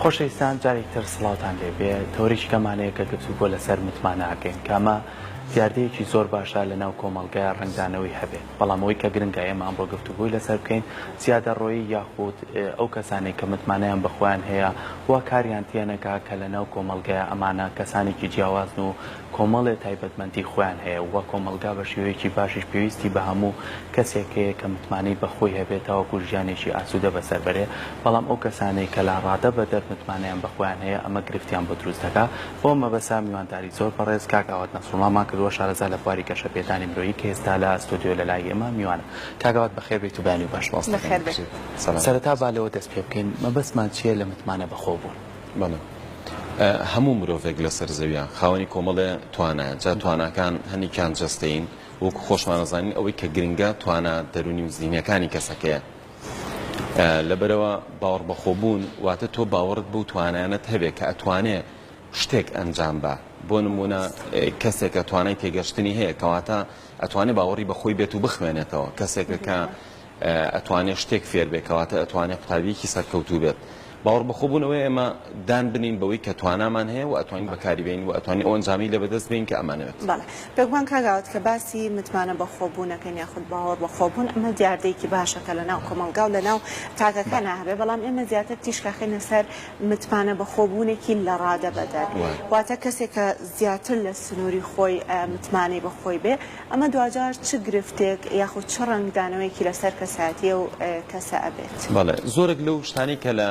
خۆشەویستان جارێکتر سڵاوتان لێبێ تۆریشکەمانەیە کە گفتوگۆ لەسەر متمانەکەین کامە دیاردەیەکی زۆر باشە لە ناو کۆمەڵگەیە ڕنگدانەوەی هەبێت بەڵام ئەوەی کە گرنگە ئێمە ئەمڕۆ گفتوگۆی لەسەر بکەین زیادە ڕۆیی یاخود ئەو کەسانێک کە متمانەیان بەخۆیان هەیە وا کاریان تێنەکا کە لە ناو کۆمەڵگەیە ئەمانە کەسانێکی جیاوازن و کۆمەڵێ تایبەتمەندی خۆیان هەیە وە کۆمەلگا بە شێوەیەکی باشیش پێویستی بە هەموو کەسێکەیە کە متمانەی بەخۆی هەبێتەوە کو ژیانێکی ئاسوودە بەسەر بەرێ بەڵام ئەو کەسانەی کە لا ڕادە بە دەر متمانەیان بەخۆیان هەیە ئەمە گرفتیان بۆ دروست دەکات بۆ مەبەسا میوانداری زۆر بەڕێز کاک ئاوات نەسڵمامان کردووە شارەزا لە بواری کەشەپێدانی مرۆیی کە ئێستا لە ئەستۆدیۆ لە لای ئێمە میوانە کاک ئاوات بەخێر بیت و بانی و باش باس سەرەتا با لەوە دەست پێ بکەین مەبەستمان چییە لە متمانە بەخۆبوون هەموو مرۆڤێک لەسەر زەویە خاوەنی کۆمەڵێ توانایە جا تواناکان هەنیکیان جەستەین وەکو خۆشمانەزانین ئەوەی کە گرنگە توانە دەرونی و زیینەکانی کەسەکەیە لەبەرەوە باوەڕ بەخۆبوون واتە تۆ باوەڕت بوو توانایانت هەبێت کە ئەتوانێ شتێک ئەنجام بە بۆ نمونە کەسێکە توانای تێگەشتنی هەیە کەواتە ئەتوانێت باوەڕی بەخۆی بێت و بخوێنێتەوە کەسێکە کە ئەتوانێت شتێک فێر بێکەواتە ئەتوانێت قوتابیەکی سەرکەوتوو بێت باوەڕ بەخۆبوونەوەی ئێمە دان بنین بەوەی کە توانامان هەیە و ئەتوانین بەکاری بین و ئەتوانین ئەو ئەنجامی لە بەدەست بین کە ئەمانەوێت پێگومان کاگاوت کە باسی متمانە بەخۆبوونەکەن یاخود باوەڕ بەخۆبوون ئەمە دیاردەیەکی باشەکە لە ناو کۆمەلگا و لە ناو تاکەکە ناهەبێ بەڵام ئێمە زیاتر تیشکەخینە سەر متمانە بەخۆبوونێکی لە ڕادە بەدەر واتە کەسێک کە زیاتر لە سنووری خۆی متمانەی بەخۆی بێ ئەمە دوجار چ گرفتێک یاخود چ ڕنگدانەوەیکی لەسەر کەساتیە و کەسە ئەبێت زۆرێک لەو شتانی کە لە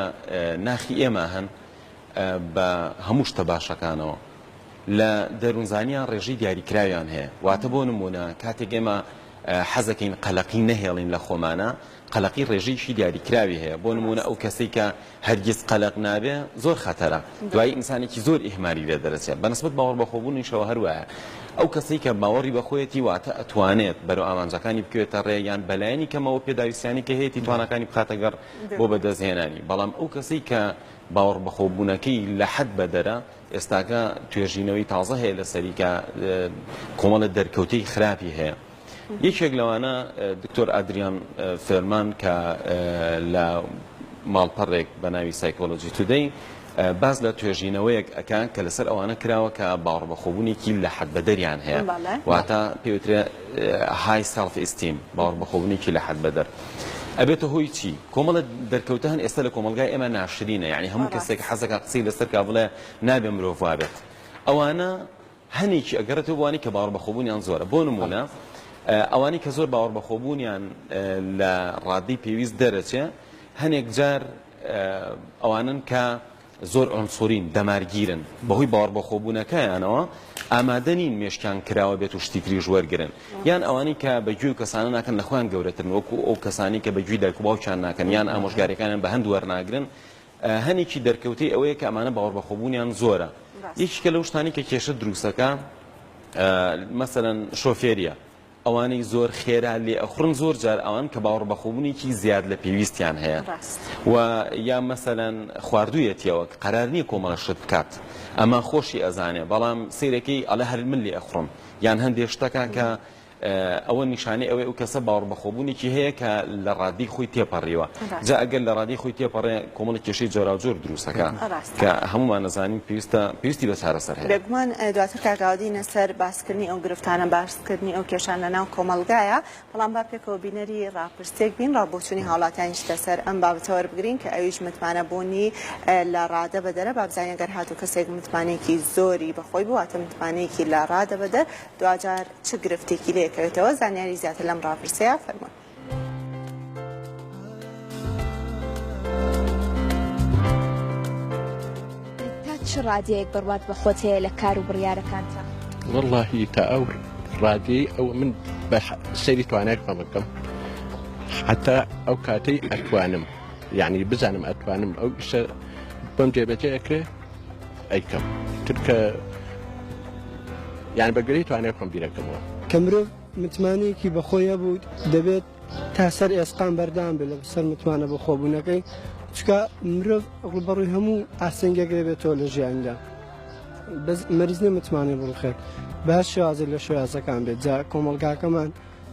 ناخی ئێمە هەن بە هەموو شتە باشەکانەوە لە دەروونزانیان ڕێژەی دیاریکراویان هەیە واتە بۆ نمونە کاتێک ئێمە حەزەکەین قەلەقی نەهێڵین لە خۆمانە قەلەقی ڕێژەیەکی دیاریکراوی هەیە بۆ نمونە ئەو کەسەی کە هەرگیز قەلەق نابێ زۆر خەتەرە دوای ئینسانێکی زۆر ئیهمالی لێ دەرەچێت بەنسبەت باوەڕ بەخۆبوونیشەوە هەروایە ئەو کەسەی کە باوەڕی بەخۆیەتی واتە ئەتوانێت بەرەو ئامانجەکانی بکوێتە ڕێ یان بەلایەنی کەمەوە پێداویستیانی کە هەیەی توانەکانی بخاتە گەڕ بۆ بەدەستهێنانی بەڵام ئەو کەسەی کە باوەڕ بەخۆبوونەکەی لە حەد بەدەرە ئێستاکە توێژینەوەی تازە هەیە لەسەری کە کۆمەڵە دەرکەوتەی خراپی هەیە یەکێک لەوانە دکتۆر ئادریان فێرمان کە لە ماڵپەڕێک بە ناوی سایکۆلۆجی تودەی باز لە توێژینەوەیەک ئەکان کە لەسەر ئەوانە کراوە کە باوەڕ بەخۆبوونێکی لە حەد بەدەریان هەیە واتە پێوترێ های سەلف ئیستیم باوەڕ بەخۆبوونێکی لە حەد بەدەر ئەبێتە هۆی چی کۆمەڵە دەرکەوتە هەن ئێستا لە کۆمەلگای ئێمە ناشرینە یعنی هەموو کەسێک حەزەکە قسەی لەسەر کا بڵێ نابێ مرۆڤ وابێت ئەوانە هەنێکی ئەگەرێتەوە بوانی کە باوەڕ بەخۆبوونیان زۆرە بۆ نمونە ئەوانی کە زۆر باوەڕ بەخۆبوونیان لە ڕادی پێویست دەرەچێ هەنێک جار ئەوانن کە زۆر ئۆنسۆرین دەمارگیرن بەهۆی باوەڕ بەخۆبوونەکەیانەوە ئامادە نین مێشکیان کراوە بێت و شتی تریش وەرگرن یان ئەوانی کە بەگوێی کەسانە ناکەن لە خۆیان گەورەترن وەکو ئەو کەسانی کە بەگوێی دایک و باوکیان ناکەن یان ئامۆژگاریەکانیان بە هەند وەرناگرن هەنێکی دەرکەوتەی ئەوەیە کە ئەمانە باوەڕ بەخۆبوونیان زۆرە یەکێکە لەو شتانی کە کێشە دروستەکە مەسەلەن شۆفێریە ئەوانەی زۆر خێرا لێ ئەخڕن زۆر جار ئەوان کە باوەڕ بەخۆبوونێکی زیاد لە پێویستیان هەیە و یا مەسەلەن خواردوویەتیەوە قەرار نییە کۆمەڵە شت بکات ئەمە خۆشی ئەزانێ بەڵام سیرەکەی ئەڵە هەر من لێ ئەخڕم یان هەندێک شتەکە کە ئەوە نیشانەی ئەوەی ئەو کەسە باوەڕ بەخۆبوونێکی هەیە کە لە ڕادی خۆی تێپەڕیوە جا ئەگەر لە ڕادی خۆی تێپەڕێ کۆمەڵی کێشەی جۆرا و جۆر دروستەکە کە هەمومان نەزانین پێویستی بە چارەسەر هەیە بێگومان دواتر کاگاودینە سەر باسکردنی ئەو گرفتانە باسکردنی ئەو کێشان لە ناو کۆمەلگایە بەڵام با پێکەوە بینەری ڕاپرسێک بین ڕابۆچوونی هاوڵاتیانیش لەسەر ئەم بابەتەوە بگرین کە ئەویش متمانە بوونی لە ڕادە بەدەرە بابزانین گەر هاتوو کەسێک متمانێکی زۆری بەخۆی بوو واتە متمانەیەکی لە ڕادە بەدەر دوجار چ گرفتێکی لێکەوێتەوە زانیاری زیاتر لەم ڕاپرسەیە فەرموون چ ڕادەیەک بڕوات بە خۆت هەیە لە کار و بڕیارەکانتە واللهی تا ئەو ڕادەی ئەو من بە سەیری توانایك بەمەکەم حتا ئەو کاتەی ئەتوانم یعنی بزانم ئەتوانم ئەو ئیشە بەم جێبەجێ ئەکرێ ئەیکەم ترکە یعنی بەگوێرەی توانای خۆم بیرەکەمەوە کە مرۆڤ متمانەیەکی بەخۆیە بوو دەبێت تا سەر ئێسقان بەردام بێت لە سەر متمانە بەخۆبوونەکەی چکە مرۆڤ ڕوبەڕووی هەموو ئاسنگێک دەبێتەوە لە ژیاندا بەس مەریزنی متمانەی بڵخێت باش شێوازە لە شێوازەکان بێت جا کۆمەلگاکەمان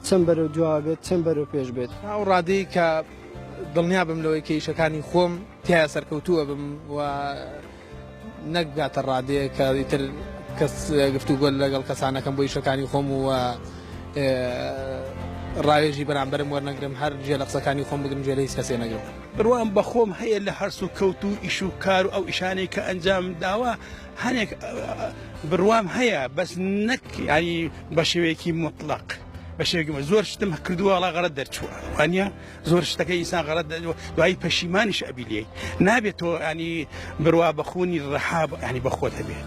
چەند بەرەو دوا بێت چەند بەرەو پێش بێت ئەو ڕادەی کە دڵنیا بم لەوەی کە ئیشەکانی خۆم تیا سەرکەوتووە بم و نەکگاتە ڕادەیە کە ئیتر کەس گفتوگۆ لەگەڵ کەسانەکەم بۆ ئیشەکانی خۆم و ڕاوێژی بەرامبەرم وەرنەگرم هەر جێ لە قسەکانی خۆم بگرم جێ لە هیچ کەسێ نەگرم. بڕوام بەخۆم هەیە لە هەرس و کەوت و ئیش و کار و ئەو ئیشانەی کە ئەنجام داوە هەنێک بڕوام هەیە بەس نەک ینی بە شێوەیەکی مطلق بە شێوەیەکی زۆر شتم کردووە وڵا غەڵەت دەرچووە وانە زۆر شتەکەی ئینسان غەڵەت دوایی پەشیمانیش ئەبی لێ نابێت تۆ ینی بڕوا بەخوونی ڕەحا ینی بەخۆت هەبێ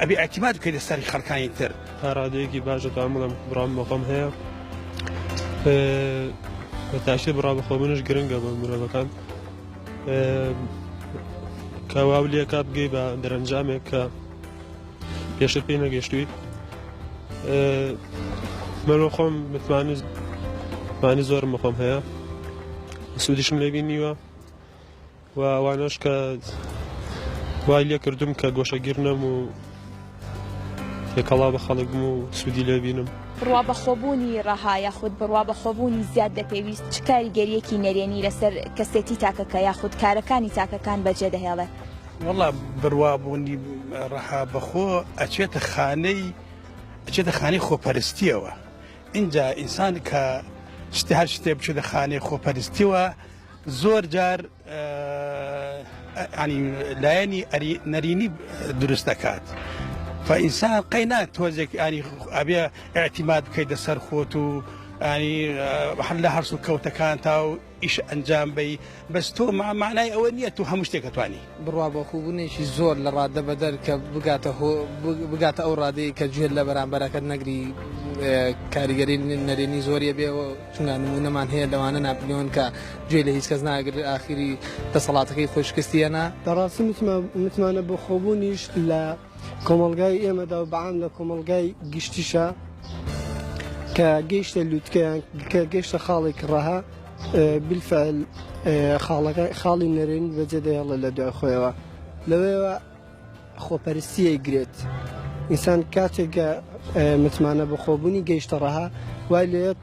ئەبێ ئەعتیماد بکەیت لەسەری خەڵکانی تر تا ڕادەیەکی باشە تامڵم بڕام بەخۆم هەیە بەتاشی بڕا بەخۆ منش گرنگە بە مرۆڤەکان کەواو لێکا بگەی بە دەرەنجامێک کە پێشتر پێی نەگەشتووی من خۆم متمانی زۆرم بەخۆم هەیە سوودیشم لێ بینیوە و ئەوانەش کە وای لێ کردوم کە گۆشەگیر نەم و یەکەڵا بە خەڵکم و سوودی لێ بینم. بڕوا بەخۆبوونی ڕەها یاخود بڕوا بەخۆبوونی زیاد دەپێویست چ کاریگەریەکی نەرێنی لەسەر کەسێتی تاکەکە یاخود کارەکانی تاکەکان بەجێ دەهێڵێت؟ وەڵا بڕوابوونی ڕەها بەخۆ ئەچێتە خانەی خۆپەرستیەوە اینجا ئینسان کە هەر شتێ بچێتە خانەی خۆپەرستیەوە زۆر جار لایەنی نەرینی دروست دەکات. فئینسان قەینا تۆزێک ینی ئەبێ ئاعتیماد بکەیت لەسەر خۆت و ینی لە هەرس و کەوتەکان تا و ئیش ئەنجام بی بەس تۆ معنای ئەوە نییە تو هەموو شتێک دەتوانی. بڕوا بەخۆبوونێکی زۆر لە ڕادە بەدەر کە بگاتە ئەو ڕادەیە کە گوێ لە بەرامبەرەکەت نەگری کاریگەری نەرێنی زۆریە بێەوە چونگە نمونەمان هەیە لەوانە ناپلیۆن کە گوێ لە هیچ کەس ناگر ئاخری دەسەڵاتەکەی خۆشکستیانە. بەڕاستی متمانە بەخۆبوونیش لە کۆمەلگای ئێمەدا و بەعام لە کۆمەلگای گشتیشە کە گەیشتە لووتکەیان کە گەیشتە خاڵێک ڕەها بالفعل خاڵی نەرێن بەجێ دەهێڵە لە دوای خۆیەوە لەوەیەوە خۆپەرستیە گرێت ئینسان کاتێکە متمانە بەخۆبوونی گەیشتە ڕەها وای لێت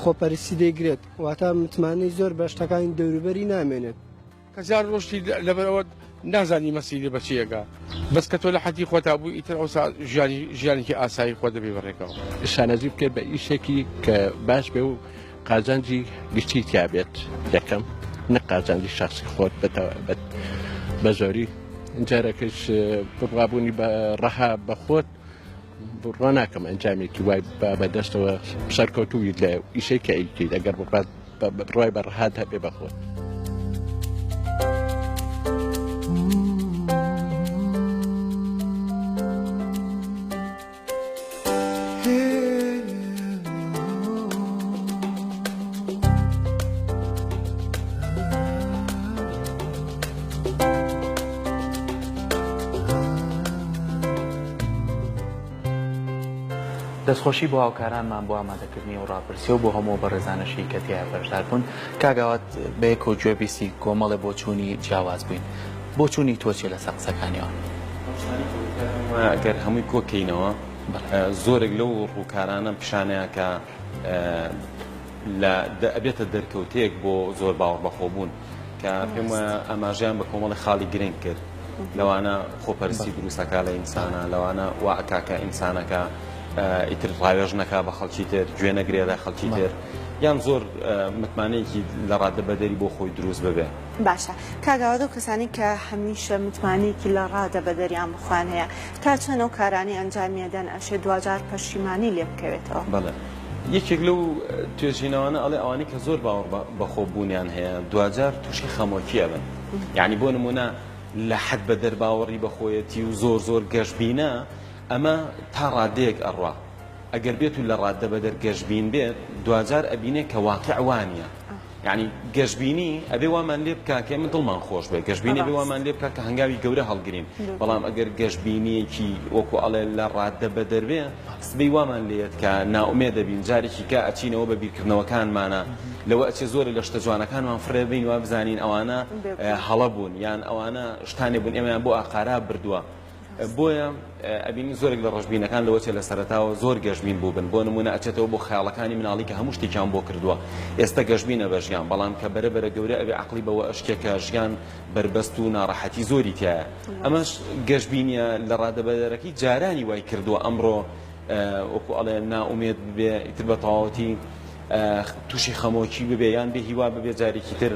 خۆپەرستی دەیگرێت واتە متمانەی زۆر بە شتەکانی دەوروبەری نامێنێت کەسیان ڕۆشتی لەبەرەوە نازانی مەسیری بەچیەکە بەس کە تۆ لە حەدی خۆتا بوو ئیتر ئەوسا ژیانێکی ئاسایی خۆ دەبێ بەڕێکەوە شانەزی بکرد بە ئیشێکی کە باش بێ و قازانجی گشتی تیابێت یەکەم نە قازانجی شخصی خۆت بە زۆری جارەکەش بڕوابوونی بە ڕەها بە خۆت بڕوا ناکەم ئەنجامێکی وای بەدەستەوە سەرکەوتووی لە ئیشێکی ئەیکیت ئەگەر بڕوای بە ڕەهات هەبێ بە خۆت. دەستخۆشی بۆ هاوکارانمان بۆ ئامادەکردنی و ڕاپرسی و بۆ هەموو بەڕێزانەشی کە تیا بەشدار بوون کاگاوات بەیەک و گوێبیستی کۆمەڵێ بۆ چوونی جیاواز بووین بۆ چوونی تۆچی لەسەر قسەکانیەوە ئەگەر هەمووی کۆکەینەوە زۆرێک لەو ڕووکارانە پیشانەیە کە ئەبێتە دەرکەوتەیەک بۆ زۆر باوەڕ بەخۆبوون کە پێم وایە ئاماژیان بە کۆمەڵی خاڵی گرنگ کرد لەوانە خۆپەرستی دروستەکە لە ئینسانە لەوانە وا ئەکاکە ئینسانەکە ئیتر ڕاوێژ نەکا بە خەڵکی تر گوێ نەگرێدا خەڵکی تر یان زۆر متمانەیەکی لە ڕادە بەدەری بۆ خۆی دروست ببێ. باشە کاگاوە و کەسانی کە هەمیشە متمانەیەکی لە ڕادە بەدەریان بخوان هەیە تا چەند ئەو کارانی ئەنجامیەدەن ئەشێ دوجار پەشیمانی لێ بکەوێتەوە. بەڵێ یەکێک لەو توێژینەوەنە ئەڵێ ئەوانەی کە زۆر باوەڕ بەخۆبوونیان هەیە دوجار تووشی خەمۆکیە بن یعنی بۆ نمونە لە حەد بە دەرباوەڕی بەخۆیەتی و زۆر گەشتبینە ئەمە تا ڕادەیەک ئەڕوا ئەگەر بێت و لە ڕادە بە دەرگەشتبین بێت دوجار ئەبینێ کە واقع وانە یعنی گەشتبینی ئەبێ وامان لێ بکە کە من دڵمان خۆش بێ گەشتبینی بێ وامان لێ بکە کە هەنگاوی گەورە هەڵگرین بەڵام ئەگەر گەشتبینیەکی وەکو ئەڵێ لە ڕادە بە دەربێ سبەی وامان لێت کە ناومێ دەبین جارێکی کە ئەچینەوە بە بیرکردنەوەکانمانە لەوە ئەچێ زۆر لە شتە جوانەکانمان فڕێبین وا بزانین ئەوانە هەڵە بوون یان ئەوانە شتانێ بوون ئێمەیان بۆ ئاقارا بردووە بۆیە ئەبینی زۆرێک لە ڕژبینەکان لەوەچێ لە سەرەتاوە زۆر گەشتبین بووبن بۆ نمونە ئەچێتەوە بۆ خەیاڵەکانی مناڵی کە هەموو شتێکیان بۆ کردووە ئێستا گەشتبینە بە ژیان بەڵام کە بەرەبەرە گەورە ئەبێ عەقڵی بەوە ئەشکێکە ژیان بربەست و ناڕەحەتی زۆری تایە ئەمەش گەشتبینیە لە ڕادەبەدەرەکەی جارانی وای کردووە ئەمڕۆ وەکو ئەڵێ نائومێد ببێ ئیتر بە تەواوەتی تووشی خەمۆکی ببێ یان بێ هیوا ببێ جارێکی تر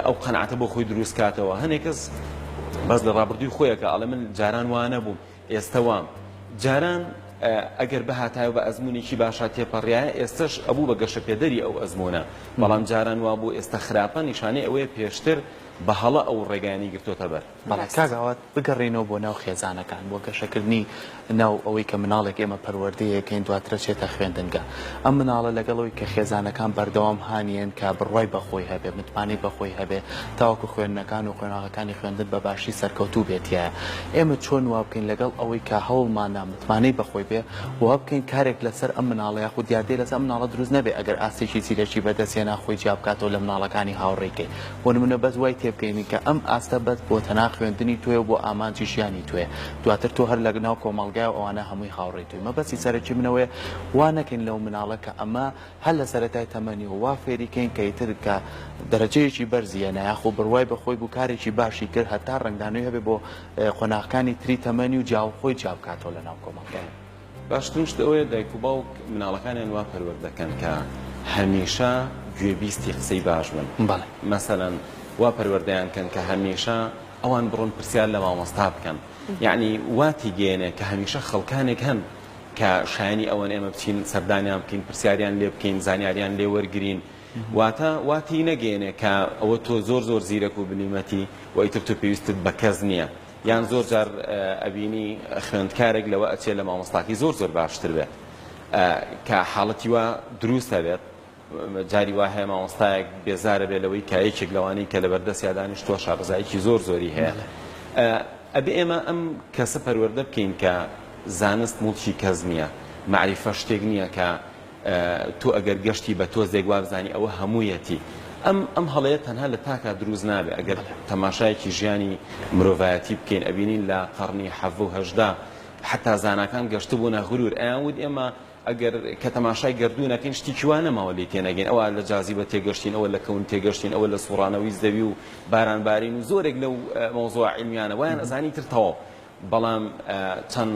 ئەو قەنعاتە بۆ خۆی دروست کاتەوە هەنێک کەس بەس لە ڕابردووی خۆیەکە ئەڵێ من جاران وانە بووم ئێستا وام جاران ئەگەر بەهاتایە بە ئەزمونێکی باشا تێپەڕایە ئێستش ئەبوو بە گەشە پێدەری ئەو ئەزمونە بەڵام جاران وا بوو ئێستا خراپە نیشانەی ئەوەیە پێشتر بە هەڵە ئەو ڕێگایانی گرتوۆتە بەر بەڵێ کاگاوات بگەڕێنەوە بۆ ناو خێزانەکان بۆ گەشەکردنی ناو ئەوەی کە مناڵێک ئێمە پەروەردەیەکەین دواترە چێتە خوێندنگە ئەم مناڵە لەگەڵەوەی کە خێزانەکان بەردەوام هانیێن کە بڕوای بەخۆی هەبێ متمانەی بەخۆی هەبێ تاوەکو خوێندنەکان و خوێناغەکانی خوێندن بە باشی سەرکەوتوو بێتیایە ئێمە چۆن وا بکەین لەگەڵ ئەوەی کە هەوڵمانە متمانەی بەخۆی بێ وا بکەین کارێک لەسەر ئەم مناڵە یاخود دیاردەی لەسەر ئەم مناڵە دروست نەبێ ئەگەر ئاسێکی چیرەکی بەدەستێنا خۆی جیا بکاتەوە لە مناڵەکانی هاوڕێکەی بۆ نمونە بەس وای تێبکەین کە ئەم ئاستە بەس بۆ تەنها خوێندنی توێ بۆ ئامانجی ژیانی توێ دواتر تۆ هەر لە ناو کۆمەڵگای ئەوانە هەمووی هاوڕێی توی مەبەستی سەرەکی منەوەی وا نەکەین لەو مناڵە کە ئەمە هەر لە سەرەتای تەمەنی و وا فێریکەین کە ئیتر کە دەرەجەیەکی بەرزیە یاخۆ بڕوای بەخۆی بوو کارێکی باشی کرد هەتا ڕنگدانەوەی هەبێ بۆ قۆناغەکانی تری تەمەنی و جاوخۆی جا بکاتەوە لە ناو کۆمەڵگای باشترین شت ئەوەیە دایک و باوک مناڵەکانیان وا پەروەردەکەن کە هەمیشە گوێبیستی قسەی باش بن بەڵێ مەسەلەن وا پەروەردەیان کەن کە هەمیشە ئەوان بڕۆن پرسیار لە مامۆستا بکەن یعنی واتی گێنێ کە هەمیشە خەڵکانێک هەن کە شایانی ئەوەن ئێمە بچین سەردانیان بکەین پرسیاریان لێ بکەین زانیاریان لێ وەرگرین واتە واتی نەگەێنێ کە ئەوە تۆ زۆر زیرەک و بنیمەتی و ئیتر تۆ پێویستت بە کەس نییە یان زۆر جار ئەبینی خوێندکارێک لەوە ئەچێ لە مامۆستاکی زۆر باشتر بێت کە حاڵەتی وا دروستە بێت جاری وا هەیە مامۆستایەک بێزارە بێ لەوەی کایەکێک لەوانەی کە لە بەردەستی دانیشتووە شارەزایەکی زۆری هەیە ئەبێ ئێمە ئەم کەسە پەروەردە بکەین کە زانست موڵکی کەس نییە معریفە شتێک نییە کە تۆ ئەگەر گەشتی بە تۆزێک وا بزانی ئەوە هەموویەتی ئەم هەڵەیە تەنها لە تاکە دروست نابێت ئەگەر تەماشایەکی ژیانی مرۆڤایەتی بکەین ئەبینین لە قەڕنی حەڤ و هەژدا حتا زانکان گەشت بوونە غرور ئەیانوت ئێمە ئەگەر کە تەماشای گردوونەکەین شتێکی وانەماوە لێ تێنەگەین ئەوە لە جازیبە تێگەشتین ئەوە لە کەون تێگەشتین ئەوە لە سوڕانەوەی زەوی و بارانبارین و زۆرێک لەو مۆزوع علمیانە وایان ئەزانی تر تەواو بەڵام چەند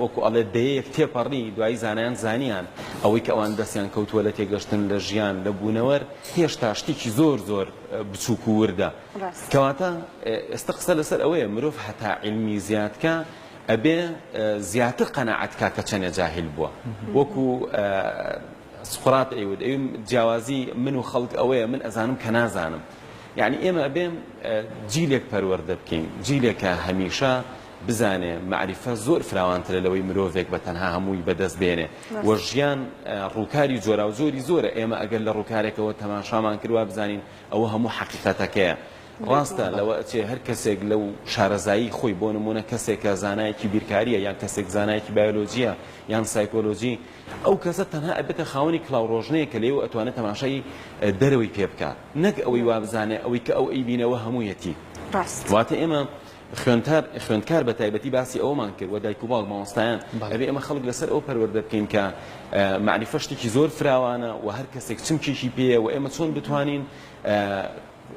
وەکو ئەڵێ دەیەک تێپەڕی دوایی زانایان زانیان ئەوەی کە ئەوان دەستیان کەوتووە لە تێگەشتن لە ژیان لە بوونەوەر هێشتا شتێکی زۆر بچووک و وردە کەواتە ئێستا قسە لەسەر ئەوەیە مرۆڤ هەتا علمی زیادکە ئەبێ زیاتر قەناعەتکا کە چەنێ جاهل بووە وەکو سقراط ئەیود جیاوازی من و خەڵک ئەوەیە من ئەزانم کە نازانم یعنی ئێمە ئەبێم جیلێک پەروەردە بکەین جیلێکە هەمیشە بزانێ معریفە زۆر فراوانترە لەوەی مرۆڤێک بە تەنها هەمووی بەدەست بێنێ وە ژیان ڕووکاری جۆرا و زۆری زۆرە ئێمە ئەگەر لە ڕووکارێکەوە تەماشامان کردوا بزانین ئەوە هەموو حەقیقەتەکەیە ڕاستە لەوە ئەچێ هەر کەسێک لەو شارەزایی خۆی بۆ نمونە کەسێکە زانایەکی بیرکاریە یان کەسێک زانایەکی بایۆلۆجیە یان سایکۆلۆژی ئەو کەسە تەنها ئەبێتە خاوەنی کڵاوڕۆژنەیە کە لێو ئەتوانێت تەماشای دەرەوەی پێ بکات نەک ئەوەی وا بزانێ ئەوەی کە ئەو ئەیبینەوە هەموویەتی واتە ئێمە خوێندکار بە تایبەتی باسی ئەومان کرد و دایک و باوک مامۆستایان ئەبێ ئێمە خەڵک لەسەر ئەو پەروەردە بکەین کە معریفە شتێکی زۆر فراوانە و هەر کەسێک چمکێکی پێیە و ئێمە چۆن بتوانین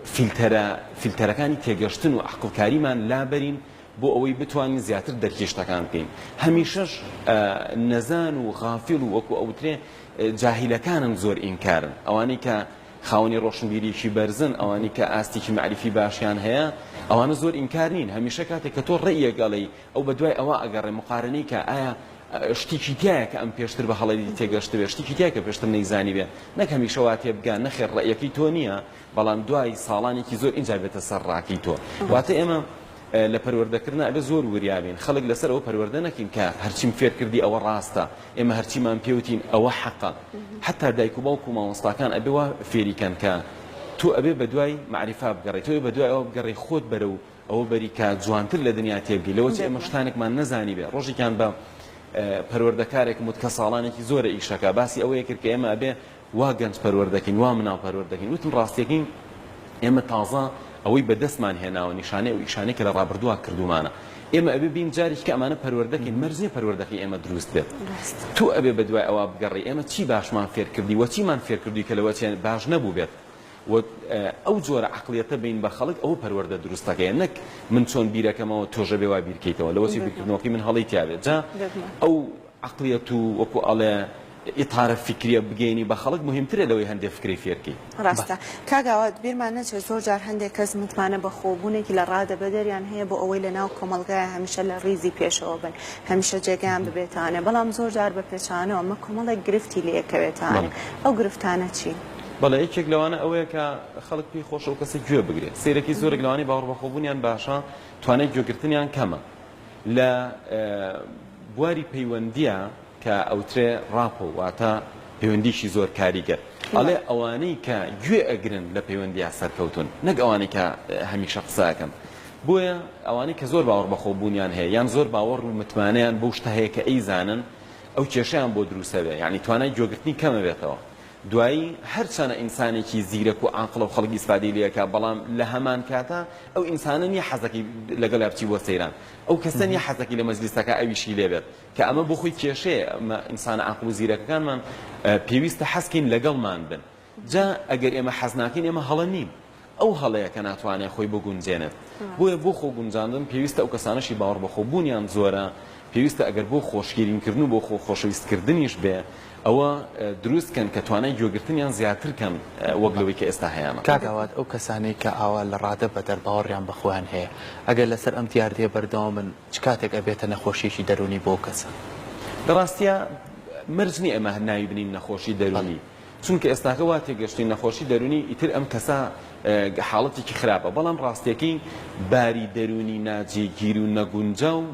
فیلتەرەکانی تێگەشتن و عقڵکاریمان لابەرین بۆ ئەوەی بتوانین زیاتر دەرکێشتەکان بکەین هەمیشەش نەزان و غافل و وەکو ئەوترێ جاهیلەکانن زۆر ئینکارن ئەوانەی کە خاوەنی ڕۆشنبیریکی بەرزن ئەوانی کە ئاستێکی معریفی باشیان هەیە ئەوانە زۆر ئینکار نین هەمیشە کاتێک کە تۆ ڕێیە گەڵی ئەو بە دوای ئەوە ئەگەڕێ مقارنەی کە ئایا شتێکی تایە کە ئەم پێشتر بە هەڵەی تێگەشت بێ شتێکی تایە کە پێشتر نەیزانی بێ نەک هەمیشە وا تێبگان نەخێر ڕێیەکەی تۆ نییە بەڵام دوای ساڵانێکی زۆر ئینجا بێتە سەر ڕاکی تۆ واتە ئێمە لە پەروەردەکردن ئەبێ زۆر وریابین خەڵک لەسەر ئەوە پەروەردە نەکەین کە هەرچیم فێر کردی ئەوە ڕاستە ئێمە هەرچیمان پێوتین ئەوە حەقە حتا دایک و باوک و مامۆستاکان ئەبێ وا فێریکەن کە تۆ ئەبێ بە دوای معریفا بگەڕێت تۆ بە دوای ئەوە بگەڕێ خۆت بەرە و ئەوە بەری کە جوانتر لە دنیا تێبگەی لەوە ئێمە شتانێکمان نەزانی بێ ڕۆژێکیان بە پەروەردەکارێک متکە ساڵانێکی زۆرە ئیشەکە باسی ئەوەیە کرد کە ئێمە ئەبێ وا گەنج پەروەردەکەین وا مناڵ پەروەردەکەین وتم ڕاستیەکەین ئێمە تازە ئەوەی بەدەستمان هێناوە نیشانەی و ئیشانەی کە لە ڕابردووە کردومانە ئێمە ئەبێ بین جارێک کە ئەمانە پەروەردەکەین مەرجێ پەروەردەکەی ئێمە دروست بێت تو ئەبێ بە دوای ئەوە بگەڕی ئێمە چی باشمان فێر کردی وە چیمان فێر کردی کە لەوە باش نەبوو بێت ئەو جۆرە عقلیەتە بین بە خەڵک ئەو پەروەردە دروستەکەیە نەک من چۆن بیرەکەمەوە تۆژە بێ وا بیرکەیتەوە لەوەسی بیرکردنەوەی من هەڵی تیاوێت جا ئەو عقلیەت و وەکو ئەڵێ ئیتارە فکریە بگەینی بە خەڵک مهمترە لەوەی هەندێک فکری فێرکەی ڕاستە کاگاوات بیرمان نەچێت زۆر جار هەندێک کەس متمانە بە خۆبوونێکی لە ڕادەبە دەریان هەیە بۆ ئەوەی لە ناو کۆمەڵگایە هەمیشە لە ڕیزی پێشەوە بن هەمیشە جێگەیان ببێتانە بەڵام زۆر جار بە پێچانەوە ئەمە کۆمەڵێک گرفتی لێکەوێتانە ئەو گرفتانە چی؟ بەڵێ یەکێک لەوانە ئەوەیە کە خەڵک پێی خۆشە و کەسێک گوێ بگرێت سیرەکی زۆرێک لەوانی باوەڕ بە خۆبوونیان باشە توانای گوێگرتنیان کەمە لە بواری پەیوەندیە کە ئەوترێ ڕاپۆ واتە پەیوەندیشی زۆر کاریگەر ئەڵێ ئەوانەی کە گوێ ئەگرن لە پەیوەندیە سەرکەوتون نەک ئەوانەی کە هەمیشە قساکەن بۆیە ئەوانەی کە زۆر باوەڕ بە خۆبوونیان هەیە یان زۆر باوەڕ و متمانەیان بەو شتە هەیە کە ئەیزانن ئەو کێشەیان بۆ دروستە بێ یعنی توانای گوێگرتنی کەمە بێتەوە دوایی هەرچەنە ئینسانێکی زیرەک و عاقڵە و خەڵکی ئیسفادەی لێکە بەڵام لە هەمان کاتە ئەو ئینسانە نیە حەزەکی لەگەڵ بچی بۆ سەیران ئەو کەسە نیە حەزەکی لە مەجلیسەکە ئەویشی لێبێت کە ئەمە بۆ خۆی کێشەیە ئەمە ئینسانە عاقڵ و زیرەکەکانمان پێویستە حەزکەین لەگەڵمان بن جا ئەگەر ئێمە حەز ناکەین ئێمە هەڵە نیم ئەو هەڵەیە کە ناتوانێت خۆی بگونجێنێت بۆیە بۆ خۆ گونجاندن پێویستە ئەو کەسانەشی باوەڕ بە خۆبوونیان زۆرە پێویستە ئەگەر بۆ خۆشگیرینکردن و بۆ خۆشەویستکردنیش بێ ئەوە دروستکەن کە توانای گوێگرتنیان زیاترکەن وەک لەوەی کە ئێستا هەیەمە کاگاوات ئەو کەسانەی کە ئاوا لە ڕادە بەدەر باوەڕیان بەخۆیان هەیە ئەگەر لەسەر ئەم دیاردیە بەردەوام من چ کاتێک ئەبێتە نەخۆشیێکی دەرونی بۆ کەسە بەڕاستیە مەرجنی ئەمە ناوی بنین نەخۆشی دەرونی چونکە ئێستاکە وا تێگەشتی نەخۆشی دەرونی ئیتر ئەم کەسە حاڵەتێکی خراپە بەڵام ڕاستیەکەی باری دەرونی ناجێگیر و نەگونجە و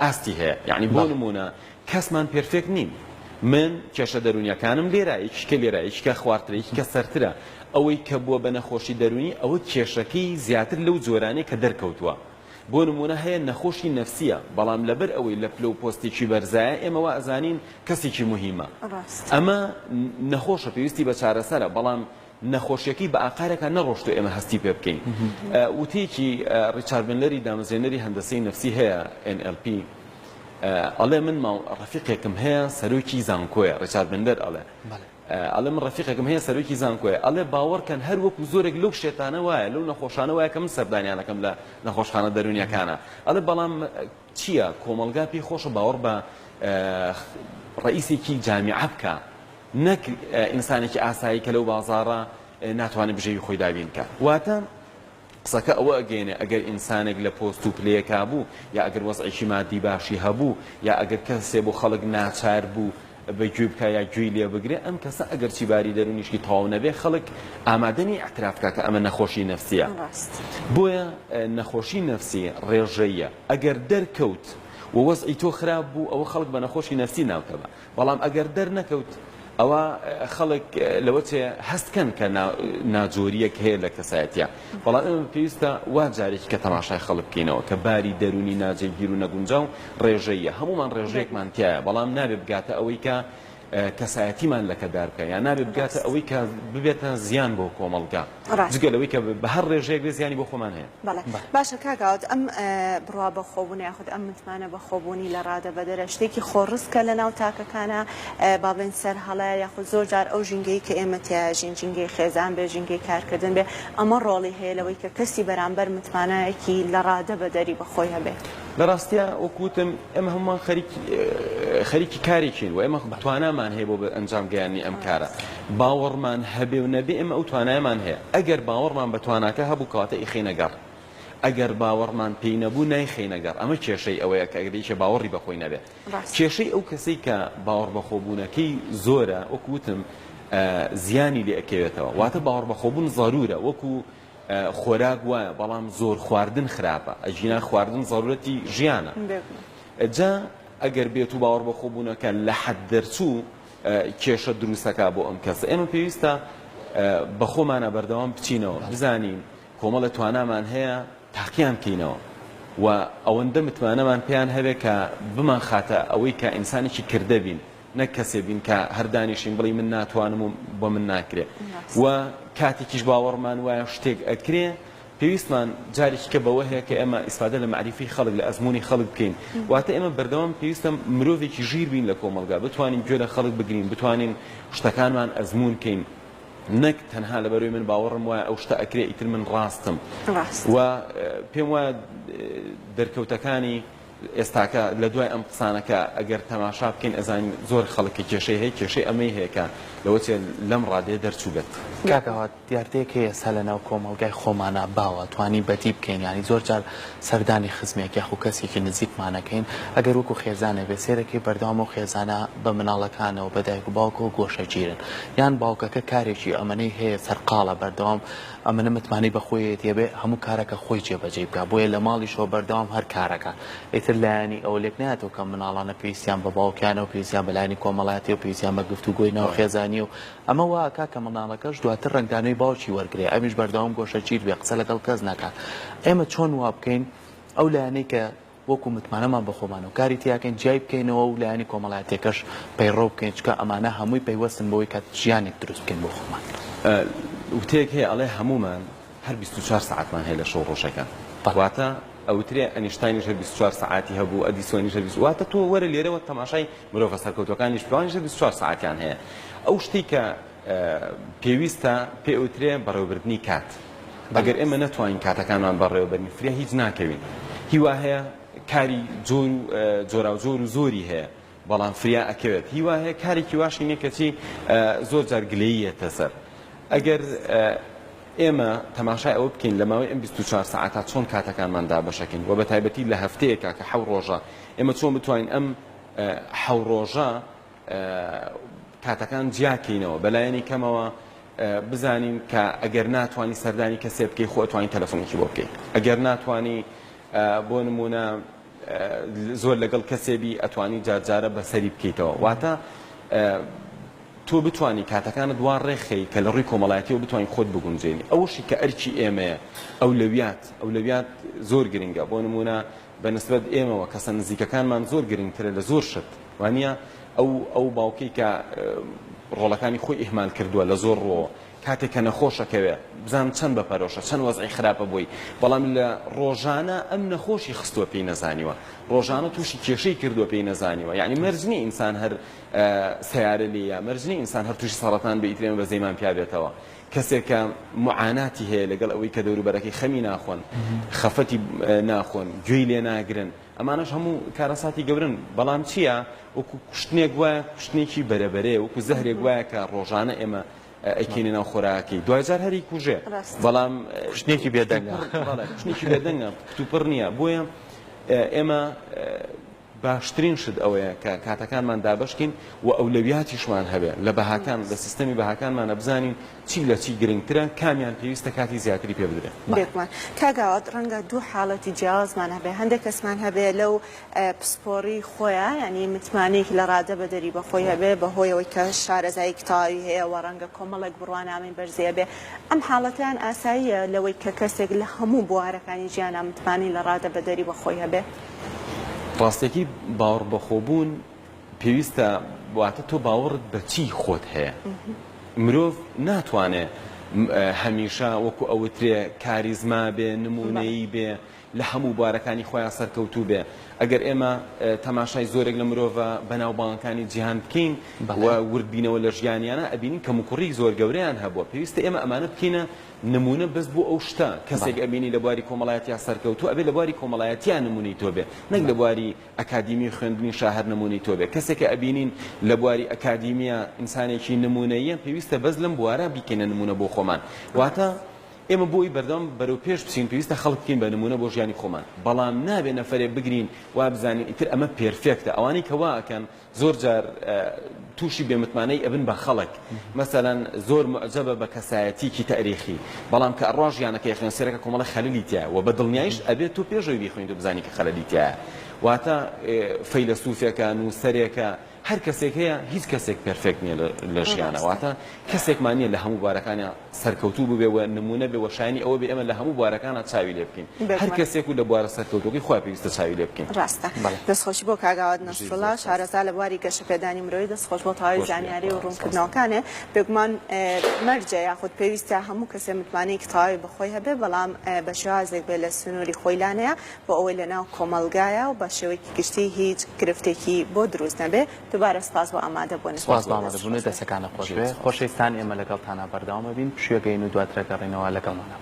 ئاستی هەیە یعنی بۆ نمونە کەسمان پێرفێکت نین من کێشە دەرونیەکانم لێرە یەکیکە لێرە یەکیکە خواردترە یەکیکە سەرترە ئەوەی کە بووە بە نەخۆشی دەرونی ئەوە کێشەکەی زیاتر لەو جۆرانەی کە دەرکەوتووە بۆ نمونە هەیە نەخۆشی نەفسیە بەڵام لەبەر ئەوەی لە پلە و پۆستێکی بەرزایە ئێمەوە ئەزانین کەسێکی مهمە ئەمە نەخۆشە پێویستی بە چارەسەرە بەڵام نەخۆشیەکەی بە ئاقارێکە نەڕۆشت و ئێمە هەستی پێ بکەین وتەیەکی ڕیچارد بندلەری دامەزرێنەری هەندسەی نەفسی هەیە NLP ئەڵێ من ڕەفیقێکم هەیە سەرۆکی زانکۆیە ڕیچارد بندەر ئەڵێ من ڕەفیقێکم هەیە سەرۆکی زانکۆیە ئەڵێ باوەڕکەن هەر وەکو زۆرێک لەو شێتانە وایە لەو نەخۆشانە وایە کە من سەردانیانەکەم لە نەخۆشخانە دەرونیەکانە ئەڵێ بەڵام چییە کۆمەلگا پێی خۆشە باوەڕ بە ڕئیسێکی جامیعە بکە نەک ئینسانێکی ئاسایی کە لەو بازاڕە ناتوانێت بژێوی خۆی دابین کە واتە قسەکە ئەوە ئەگەینێ ئەگەر ئینسانێک لە پۆست و پلەیەکا بوو یا ئەگەر وەزعێکی مادی باشی هەبوو یا ئەگەر کەسێ بۆ خەڵک ناچار بوو بەگوێ بکە یا گوێی لێ بگرێ ئەم کەسە ئەگەر چی باری دەرونیشکی تەواو نەبێ خەڵک ئامادەنی ئەعتراف کە ئەمە نەخۆشی نەفسیە بۆیە نەخۆشی نەفسی ڕێژەیە ئەگەر دەرکەوت و وەزعی تۆ خراپ بوو ئەوە خەڵک بە نەخۆشی نەفسی ناوکەبە بەڵام ئەگەر دەرنەکەوت ئەوە خەڵک لەوەچێ هەستکەن کە ناجۆریەک هەیە لە کەسایەتە بەڵام ئەمە پێویستە وا جارێکی کە تەماشای خەڵک بکەینەوە کە باری دەرونی ناجێگیر و نەگونجاو ڕێژەیە هەمومان ڕێژەیەکمان تایە بەڵام نابێ بگاتە ئەوەی کە کەسایەتیمان لەکەدار بکە یان نابێ بگاتە ئەوەی کە ببێتە زیان بۆ کۆمەڵگا جگە لەوەی کە بە هەر ڕێژەیەک بێ زیانی بۆ خۆمان هەیە باشە کاگاوت ئەم بڕوا بە خۆبوونی یاخود ئەم متمانە بە خۆبوونی لە ڕادە بەدەرە شتێکی خۆڕسکە لە ناو تاکەکانە با بڵێن سەر هەڵەیە یاخود زۆر جار ئەو ژینگەی کە ئێمە تیاژین ژینگەی خێزان بێ ژینگەی کارکردن بێ ئەمە ڕۆڵی هەیە لەوەی کە کەسی بەرامبەر متمانەیەکی لە ڕادە بەدەری بەخۆی هەبێ لە ڕاستیە وەکوتم ئێمە هەمومان خەریکی کارێکین و ئێمە توانامان هەیە بۆ بە ئەنجام گەیانی ئەم کارە باوەڕمان هەبێ و نەبێ ئێمە ئەو توانایمان هەیە ئەگەر باوەڕمان بە تواناکە هەبوو کەواتە ئیخینەگەڕ ئەگەر باوەڕمان پێی نەبوو نایخینەگەڕ ئەمە کێشەی ئەوەیە کە ئەگەریکە باوەڕی بەخۆی نەبێت کێشەی ئەو کەسەی کە باوەڕ بەخۆبوونەکەی زۆرە وەکوتم زیانی لێ ئەکەوێتەوە واتە باوەڕ بەخۆبوون زارورە وەکو خۆراک وایە بەڵام زۆر خواردن خراپە ئەژینا خواردن زارورەتی ژیانە جا ئەگەر بێت و باوەڕ بەخۆبوونەکە لە حەد دەرچوو کێشە دروستەکە بۆ ئەم کەسە ئێمە پێویستە بەخۆمانە بەردەوام بچینەوە بزانین کۆمەڵە توانامان هەیە تاقییان بکەینەوە و ئەوەندە متمانەمان پێیان هەبێ کە بمان خاتە ئەوەی کە ئینسانێکی کردە بین نەک کەسێ بین کە هەردانیشین بڵی من ناتوانم و بۆ من ناکرێ و کاتێکیش باوەڕمان وایە شتێک ئەکرێ پێویستمان جارێکی کە بەوە هەیە کە ئێمە ئیسفادە لە معریفی خەڵک لە ئەزمموی خەڵک بکەین واتە ئێمە بەردەوام پێویستە مرۆڤێکی ژیر بین لە کۆمەلگا بتوانین گوێ لە خەڵک بگرین بتوانین شتەکانمان ئەزمون بکەین نەک تەنها لەبەروی من باوەڕم وایە ئەو شتە ئەکرێ ئیتر من ڕاستم و پێم وایە دەرکەوتەکانی ئێستاکە لە دوای ئەم قسانەکە ئەگەر تەماشا بکەین ئەزانین زۆر خەڵکی کێشەی هەیە کێشەی ئەمەی هەیەکە لەوەچێ لەم ڕادێ دەرچوو بێت کاکەوات دیارتەیەک هەیە سا لەناو کۆمەلگای خۆمانە باوە توانی بەتی بکەین ینی زۆر جار سەردانی خزمێک یاخو کەسێکی نزیکمانەکەین ئەگەر وەکو خێزانە بێ سێرەکەی بەردەوام و خێزانە بە مناڵەکانەوە بە دایک و باوکە و گۆشە گیرن یان باوکەکە کارێکی ئەمەنەی هەیە سەرقاڵە بەردەوام ئەمەنە متمانی بەخۆی تێبێ هەموو کارەکە خۆی جێبەجێ بکە بۆیە لە ماڵیشەوە بەردەوام هەر کارەکە ئیتر لایانی ئەو لێک ناتەوە کە مناڵانە پێویستیان بە باوکیانە و پێویستیان بەلایانی کۆمەڵاتی و پێویستیان بە گفتوگۆینەوە خێزانی و ئەمە وا کاکە منداڵەکەش دواتر ڕنگدانەوەی باوکی وەرگێ ئەمیش بەردەوام گۆشەگیر بێ قسە لەگەڵ کەس ناکات ئێمە چۆن وا بکەین ئەو لایەنەی کە وەکو متمانەمان بەخۆمان و کاری تیاکەین جای بکەینەوە و لایەنی کۆمەڵایەتێکەش پەیڕۆ بکەین چکە ئەمانە هەمووی پەیوەستن بەوەی کە ژیانێک دروست بکەین بۆ خۆمان وتەیەک هەیە ئەڵێ هەمومان هەر 24 ساعتمان هەیە لە شەو ڕۆژەکە واتە ئەوترێ ئەنیشتاینیش 24 ساعتی هەبوو ئەدیسۆنیش واتە تۆ وەرە لێرەوە تەماشای مرۆڤ سەرکەوتوەکانیش پێوانیش 24 ساعتیان هەیە ئەو شتی کە پێویستە پێ ئەوترێ بەڕێوەبردننی کات ئەگەر ئێمە نەتوانین کاتەکانمان بەڕێوەبەرنی فریا هیچ ناکەوین هیوا هەیە کاری جۆرا و جۆر و زۆری هەیە بەڵام فریا ئەکەوێت هیوا هەیە کارێکی واشی نییە کەچی زۆر جار گلەییەتە سەر ئەگەر ئێمە تەماشای ئەوە بکەین لە ماوەی ئەم 24 ساعتا چۆن کاتەکانمان دابەشەکەین و بە تایبەتی لە هەفتەیەکە کە 7 ڕۆژە ئێمە چۆن بتوانین ئەم 7 ڕۆژە کاتەکان جیاکەینەوە بەلایەنی کەمەوە بزانین کە ئەگەر ناتوانانی سەردانی کەسێ بکەی خۆ توانین تەلەفۆنێکی بۆ بکەیت ئەگەر ناتوانانی بۆ نمونە زۆر لەگەڵ کەسێبی ئەتوانی جارجارە بەسەری بکەیتەوە واتە تۆ بتوانانی کاتەکانت دوان ڕێخەی کە لە ڕووی کۆمەڵایەتیەوە بتوانین خۆت بگونجێنی ئەوشی کە ئەرکی ئێمەیە ئەولەویات زۆر گرنگە بۆ نمونە بەنسبەت ئێمەوە کەسە نزیکەکانمان زۆر گرنگترە لە زۆر شت وانە ئەو باوکەی کە ڕۆڵەکانی خۆی ئیهمال کردووە لە زۆر ڕۆ کاتێک کە نەخۆشەکەوێ بزانم چەند بەپەرۆشە چەند وەزعی خراپە بووی بەڵام لە ڕۆژانە ئەم نەخۆشی خستووە پێی نەزانیوە ڕۆژانە تووشی کێشەی کردووە پێی نەزانیوە یعنی مەرجنی ئینسان هەر سیارە لێیە مەرجنی ئینسان هەر تووشی سەڵەتان بە ئیترێمە بە زەیمان پیابێتەوە کەسێک کە معاناتی هەیە لەگەڵ ئەوەی کە دەوروبەرەکەی خەمی ناخۆن خەفەتی ناخۆن گوێی لێ ناگرن ئەمانەش هەموو کارەساتی گەورن بەڵام چییە وەکو کوشتنێک وایە کوشتنێکی بەرەبەرێ وەکو زەهرێک وایە کە ڕۆژانە ئێمە ئەکەینە ناو خۆراکی دوجار هەری کوژێ بەڵام کوشتنێکی بێدەنگە کوشتنێکی بێدەنگە توپڕ نییە بۆیە ئێمە باشترین شت ئەوەیە کە کاتەکانمان دابشکین و ئەولەویاتیشمان هەبێ لە بەهاکان لە سیستەمی بەهاکانمانە بزانین چی لە چی گرنگترە کامیان پێویستە کاتی زیاتری پێ بدرێت بێکمان کاگاوات ڕەنگە دوو حاڵەتی جیازمان هەبێ هەندێک کەسمان هەبێ لەو پسپۆری خۆیان ینی متمانەیەکی لە ڕادە بەدەری بەخۆی هەبێ بەهۆیەوەی کە شارەزایی کتاوی هەیە و ڕەنگە کۆمەڵێک بڕوانامەی بەرزێ بێ ئەم حاڵەتیان ئاساییە لەوەی کە کەسێک لە هەموو بوارەکانی ژیانە متمانی لە ڕادە بەدەری بەخۆی هەبێ ڕاستێکی باوەڕ بەخۆبوون پێویستە واتە تۆ باوەڕت بە چی خۆت هەیە مرۆڤ ناتوانێت هەمیشە وەکو ئەوترێ کاریزما بێ نمونەیی بێ لە هەموو بوارەکانی خۆیان سەرکەوتوو بێ ئەگەر ئێمە تەماشای زۆرێک لە مرۆڤە بەناوبانگەکانی جیهان بکەین و وردبینەوە لە ژیانیانە ئەبینین کە موکوڕی زۆر گەورەیان هەبووە پێویستە ئێمە ئەمانە بکەینە نمونە بەس بۆ ئەو شتە کەسێک ئەبینی لە بواری کۆمەڵایەتیان سەرکەوتوو ئەبێ لە بواری کۆمەڵایەتیان نمونەی تۆ بێ نەک لە بواری ئەکادیمی خوێندنی شاهەر نمونەی تۆ بێ کەسێک ئەبینین لە بواری ئەکادیمیە ئینسانێکی نمونەیە پێویستە بەس لەم بوارە بیکەنە نمونە بۆ خۆمان واتە ئێمە بۆی بەردەم بەرەو پێش بچین پێویستە خەڵک بکەین بە نمونە بۆ ژیانی خۆمان بەڵام نابێ نەفرێ بگرین وا بزانین ئیتر ئەمە پێرفێکتە ئەوانەی کە واکەن زۆر جار تووشی بێمتمانەی ئەبن بە خەڵک مەسەلەن زۆر معجەبە بە کەسایەتیکی تاریخی بەڵام کە ڕۆژیانەکەی خوێن سێرەکە کۆمەڵە خەلیلی تایە و بە دڵنیایش ئەبێت تۆ پێشەوەی بیخوێنیت و بزانی کە خەلیلی تایە واتە فەیلسوفێکە نووسەرێکە هەر کەسێک هەیە هیچ کەسێک پرفێکت نییە لە ژیانەواتە کەسێکمان نییە لە هەموو بارەکانی سەرکەوتوو ببێەوە نمونە بێ وەشانی ئەوە بێ ئەمە لە هەموو بارەکانە چاوی لێ بکەین هەر کەسێک و لە بوارە سەرکەوتوەکەی خوا پێویستە چاوی لێ بکەین ڕاستە دەستخۆشی بۆ کاگاوات نەسڵڵا شارەزا لە بواری گەشەپێدانی مرۆی دەستخۆش بۆ تەواوی زانیاری و ڕوونکردنەوەکانێ بێگومان مەرجە یاخود پێویستە هەموو کەسێ متمانەیەکی تەواوی بەخۆی هەبێ بەڵام بە شێوازێک بێ لە سنووری خۆیلانەیە بۆ ئەوەی لەناو کۆمەلگایە و بە شێوەیەکی گشتی هیچ گرفتێکی بۆ دروست نەبێ دووبارە سپاس بۆ ئامادە بوون سپاس بۆ ئامادەبوونی دەستەکانە خۆش بێ خۆشەویستان ئێمە لەگەڵتانە بەردەوام بین پشووەگەین و دواترە گەڕێنەوە لەگەڵمانە